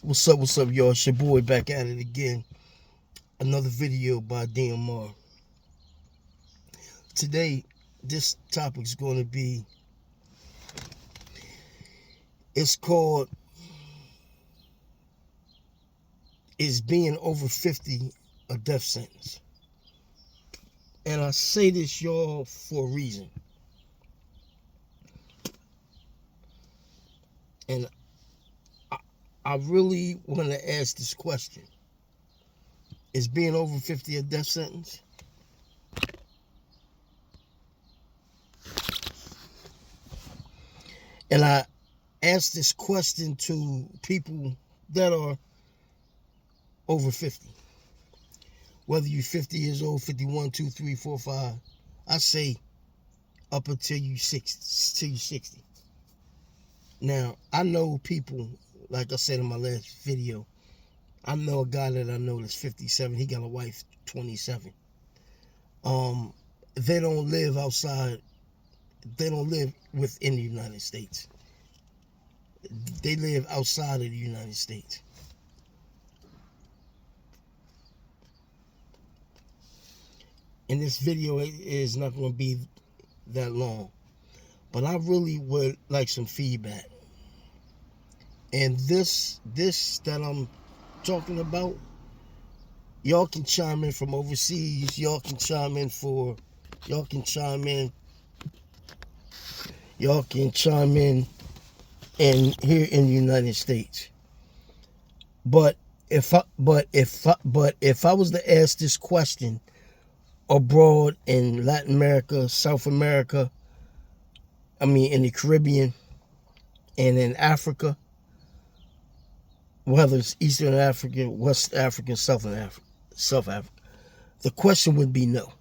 What's up, y'all? It's your boy back at it again. Another video by DMR. Today, this topic is going to be, it's called, is being over 50 a death sentence? And I say this, y'all, for a reason. And I really want to ask this question. Is being over 50 a death sentence? And I ask this question to people that are over 50. Whether you're 50 years old, 51, 2, 3, 4, 5. I say up until you 60. Now, I know people, like I said in my last video, I know a guy that I know that's 57. He got a wife, 27. They don't live outside. They don't live within the United States. They live outside of the United States. And this video is not going to be that long. But I really would like some feedback. And this that I'm talking about, y'all can chime in from overseas. Y'all can chime in and here in the United States. But if I was to ask this question abroad in Latin America, South America, in the Caribbean and in Africa, whether it's Eastern Africa, West Africa, South Africa, the question would be no.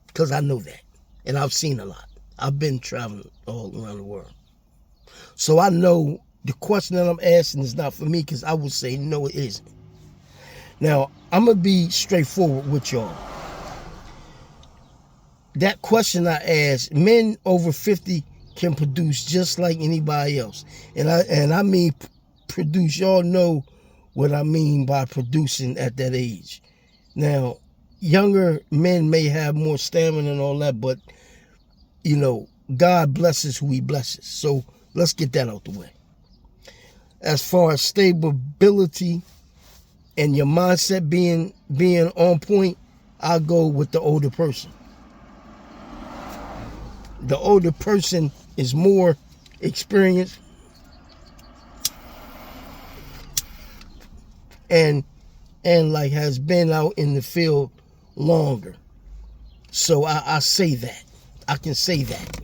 Because I know that. And I've seen a lot. I've been traveling all around the world. So I know the question that I'm asking is not for me, because I would say no, it isn't. Now, I'm going to be straightforward with y'all. That question I asked, men over 50 can produce just like anybody else. And I mean produce. Y'all know what I mean by producing at that age. Now, younger men may have more stamina and all that, but, God blesses who he blesses. So let's get that out the way. As far as stability and your mindset being on point, I'll go with the older person. The older person is more experienced and like has been out in the field longer. So I say that. I can say that.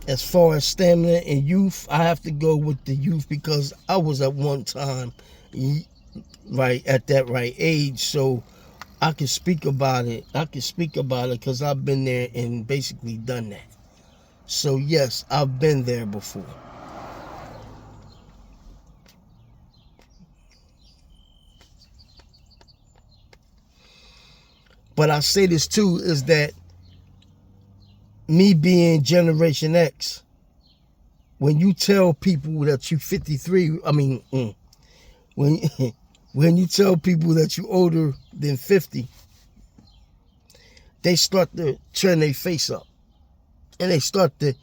As far as stamina and youth, I have to go with the youth, because I was at one time right at that right age. So I can speak about it. Because I've been there and basically done that. So yes, I've been there before. But I say this too, is that me being Generation X, when you tell people that you're 53, when you tell people that you're older than 50, they start to turn their face up. And they start to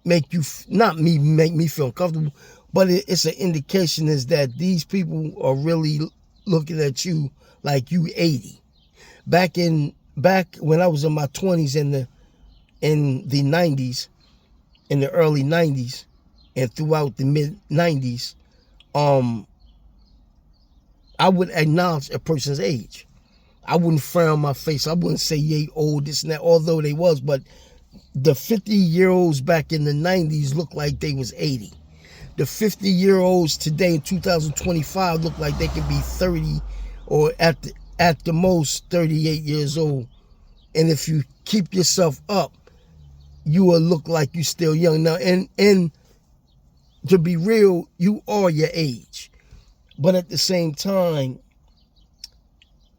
make you, make me feel uncomfortable, but it's an indication is that these people are really looking at you like you 80. Back when I was in my 20s in the 90s, in the early 90s, and throughout the mid 90s, I would acknowledge a person's age. I wouldn't frown my face. I wouldn't say you old, this and that, although they was, but the 50-year-olds back in the 90s looked like they was 80. The 50-year-olds today in 2025 look like they could be 30 or at the most 38 years old. And if you keep yourself up, you will look like you're still young. Now, and to be real, you are your age. But at the same time,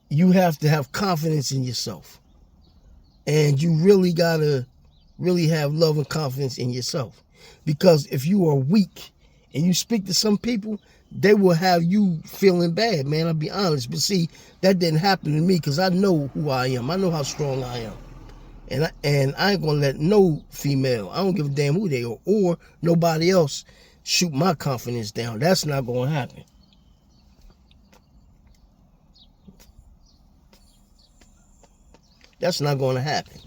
you have to have confidence in yourself. And you really got to have love and confidence in yourself. Because if you are weak and you speak to some people, they will have you feeling bad, man. I'll be honest. But see, that didn't happen to me because I know who I am. I know how strong I am. And I ain't gonna let no female, I don't give a damn who they are, or nobody else shoot my confidence down. That's not gonna happen. That's not gonna happen.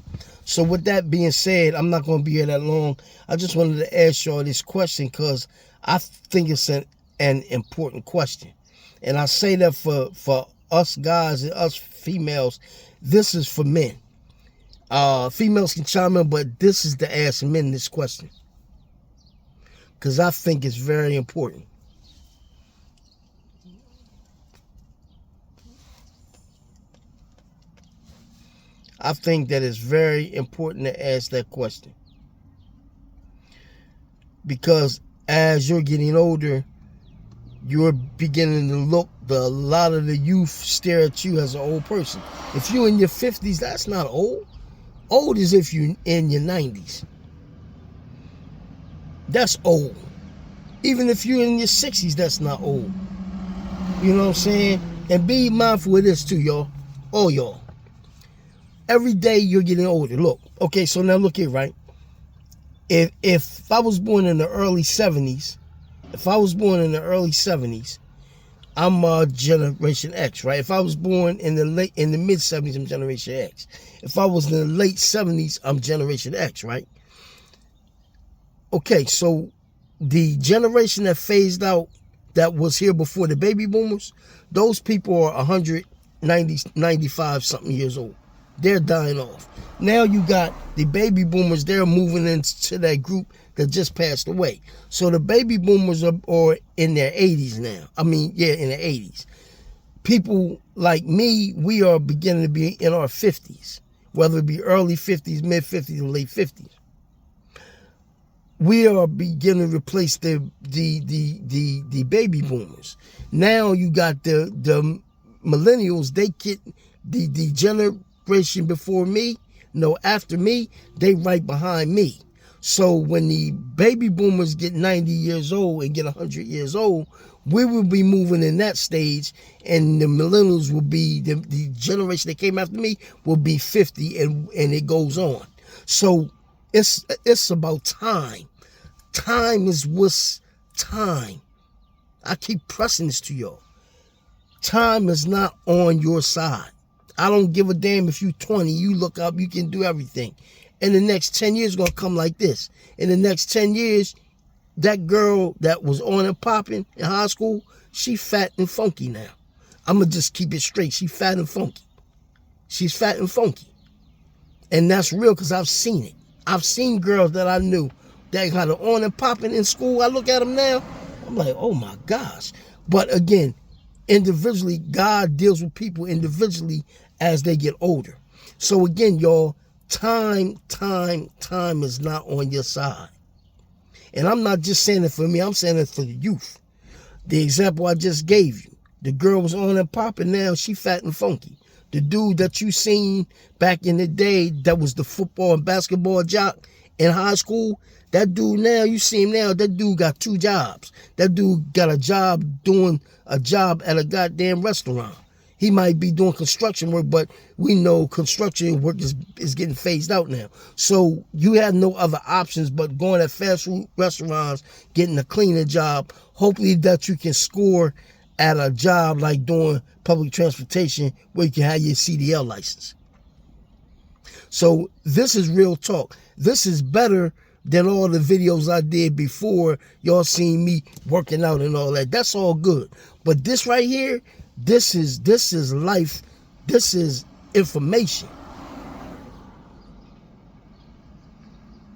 So with that being said, I'm not gonna be here that long. I just wanted to ask y'all this question because I think it's an important question. And I say that for us guys and us females, this is for men. Females can chime in, but this is to ask men this question, because I think it's very important. I think that it's very important to ask that question, because as you're getting older, you're beginning to look, a lot of the youth stare at you as an old person. If you're in your 50s, that's not old. Old is if you're in your 90s. That's old. Even if you're in your 60s, that's not old. You know what I'm saying? And be mindful of this too, y'all. All y'all. Every day you're getting older. Look, okay, so now look here, right? If I was born in the early 70s, I'm Generation X, right? If I was born in the mid 70s, I'm Generation X. If I was in the late 70s, I'm Generation X, right? Okay, so the generation that phased out, that was here before the baby boomers, those people are 95 something years old. They're dying off. Now you got the baby boomers, they're moving into that group that just passed away. So the baby boomers are in their 80s now. In their 80s. People like me, we are beginning to be in our 50s, whether it be early 50s, mid 50s, or late 50s. We are beginning to replace the baby boomers. Now you got the millennials. They get the generation before me, no, after me, they right behind me. So when the baby boomers get 90 years old and get 100 years old, we will be moving in that stage, and the millennials will be, the generation that came after me will be 50, and it goes on. So it's about time. Time is what's time. I keep pressing this to y'all. Time is not on your side. I don't give a damn if you're 20, you look up, you can do everything. In the next 10 years, it's going to come like this. In the next 10 years, that girl that was on and popping in high school, she fat and funky now. I'm going to just keep it straight. She fat and funky. She's fat and funky. And that's real because I've seen it. I've seen girls that I knew that had it on and popping in school. I look at them now, I'm like, oh my gosh. But again, individually, God deals with people individually as they get older. So again, y'all, time is not on your side. And I'm not just saying it for me, I'm saying it for the youth. The example I just gave you, the girl was on and popping, now she fat and funky. The dude that you seen back in the day that was the football and basketball jock in high school, that dude now, you see him now, that dude got 2 jobs. That dude got a job doing a job at a goddamn restaurant. He might be doing construction work, but we know construction work is getting phased out now. So you have no other options but going at fast food restaurants, getting a cleaning job, hopefully that you can score at a job like doing public transportation where you can have your CDL license. So this is real talk. This is better than all the videos I did before y'all seen me working out and all that. That's all good. But this right here, this is life. This is information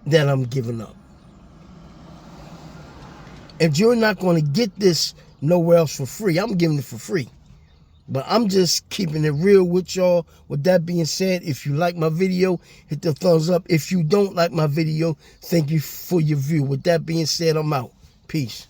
that I'm giving up. And you're not going to get this nowhere else for free. I'm giving it for free. But I'm just keeping it real with y'all. With that being said, if you like my video, hit the thumbs up. If you don't like my video, thank you for your view. With that being said, I'm out. Peace.